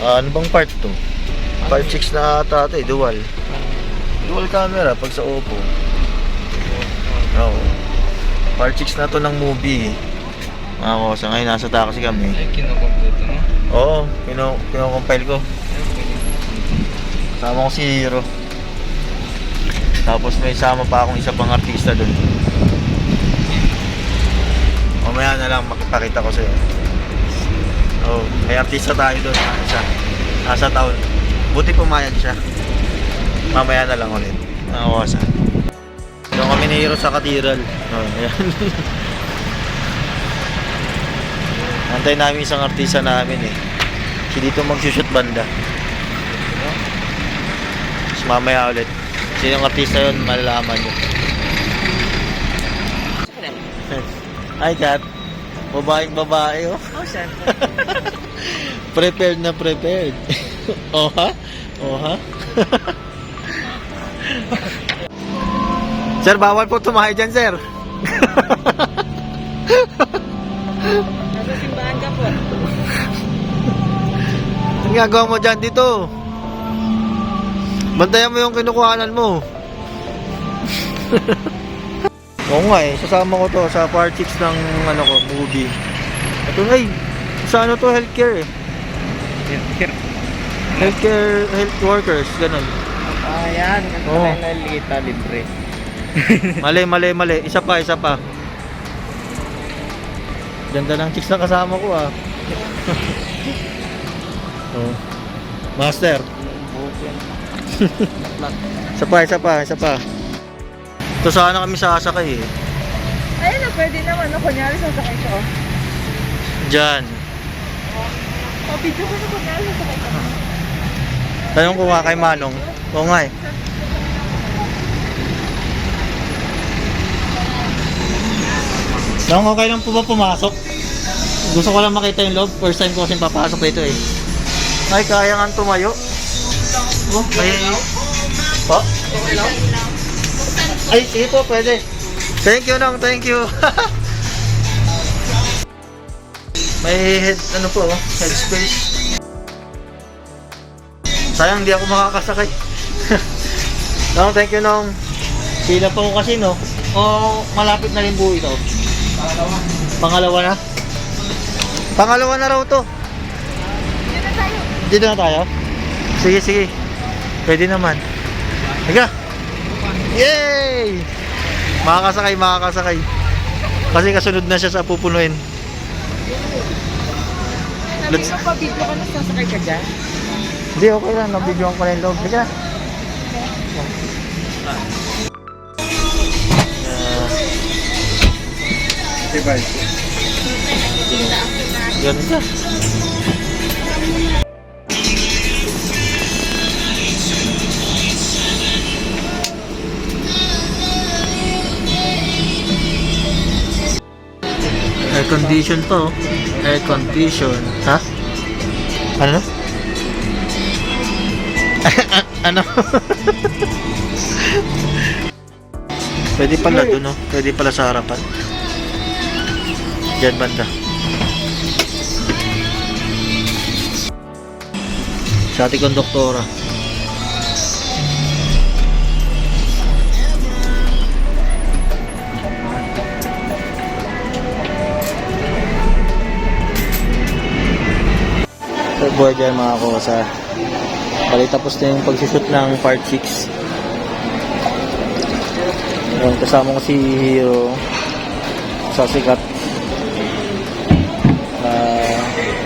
Ano bang part to? Part 6 na ata ito eh, dual. Dual camera pag sa Oppo. Oo. Part 6 na to ng movie. Mga kosa, ngayon nasa taxi kami. Ay, kinukompleto mo? Oo, kino-compile ko. Sama ko si Hero. Tapos may sama pa akong isa pang artista dun. Mamaya na lang makipakita ko sa'yo. Oh, may artista tayo dun. Isa. Nasa taon. Buti pumayag siya. Mamaya na lang ulit. Nakawasa. Doon kami ni Hero sa Cathedral. Oh, ayan. Antay namin isang artista namin eh. Si dito magsushoot banda. Tapos mamaya ulit. Sinong artista yun, malalaman nyo. Hi Kat. Babaeng babae oh. Oh, sir. Prepared na prepared. Oh ha? Oh ha? Sir, bawal po tumahay dyan, sir. Nasa simbahan ka po. Ang gagawa mo dyan dito? Bantayan mo yung kinukuhanan mo. Oo nga eh, sasama ko to sa part 6 ng ano ko, movie. Ito nga eh, sa ano to, healthcare eh. Healthcare, health workers, ganun. Ayan, ganito Oo. na yung nalita, libre. Mali. Isa pa. Ganda ng chicks na kasama ko ah. Oh. Master. Isa pa. Ito sana kami sasakay eh. Ayun na, pwede naman. No? Kunyari, sasakay ko. Diyan. Video ko na kunyari, sasakay ko. Tanong ko nga kay Manong. Oo nga eh. Nang okay lang po ba pumasok? Gusto ko lang makita yung loob. First time ko kasi papasok dito eh. Ay, kaya nga tumayo. Oh, may... Po? Okay lang? Ay, sige po, pwede. Thank you, Nong. Thank you. May head, ano po, head space. Sayang, hindi ako makakasakay. Nong, thank you, Nong. Pila pa ko kasi, no? O, malapit na rin buo ito. Pangalawa na? Pangalawa na raw to. Dito na tayo? Sige. Pwede naman. Higa. Yay! Makakasakay. Kasi kasunod na siya sa pupunuin. Sabi ko pa, video ka na, sasakay ka dyan? Hindi, okay lang. Nabidyoan ko na yung loob. Higa. Diba? Ganda. Air condition pa oh. Air condition. Ha? Ano? Ano? Pwede pala doon no? Pwede pala sa harapan. Diyan banda. Sa ating konduktora. Good boy dyan mga kosa. Bali tapos na yung pagsushoot ng part 6. Yung kasama ko si Hero sa sikat.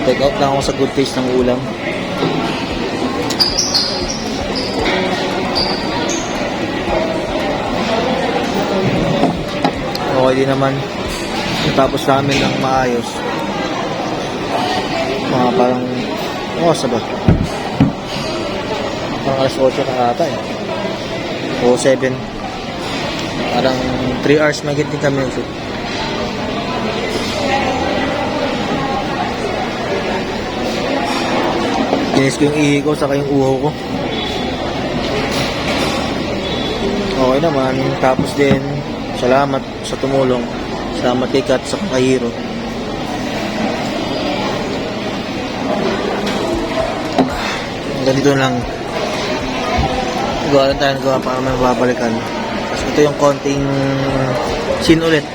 Take out lang ako sa good taste ng ulam. Okay din naman. Natapos namin ng maayos. Mga parang ba? Parang alas 8 na ata eh. O 7. Parang 3 hours magiging din kami shoot. Kinis ko yung ihi ko saka yung uho ko. Okay naman. Tapos din salamat sa tumulong. Salamat kay Kat sa Hero. ganito lang. Gawa lang tayo ng gawa para may babalikan. Tapos ito yung konting scene ulit.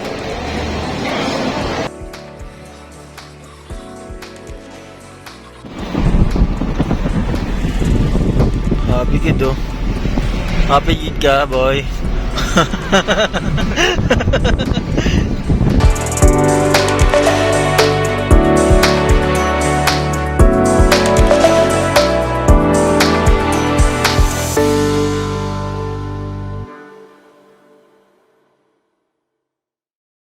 Happy kid oh. Happy kid ka boy.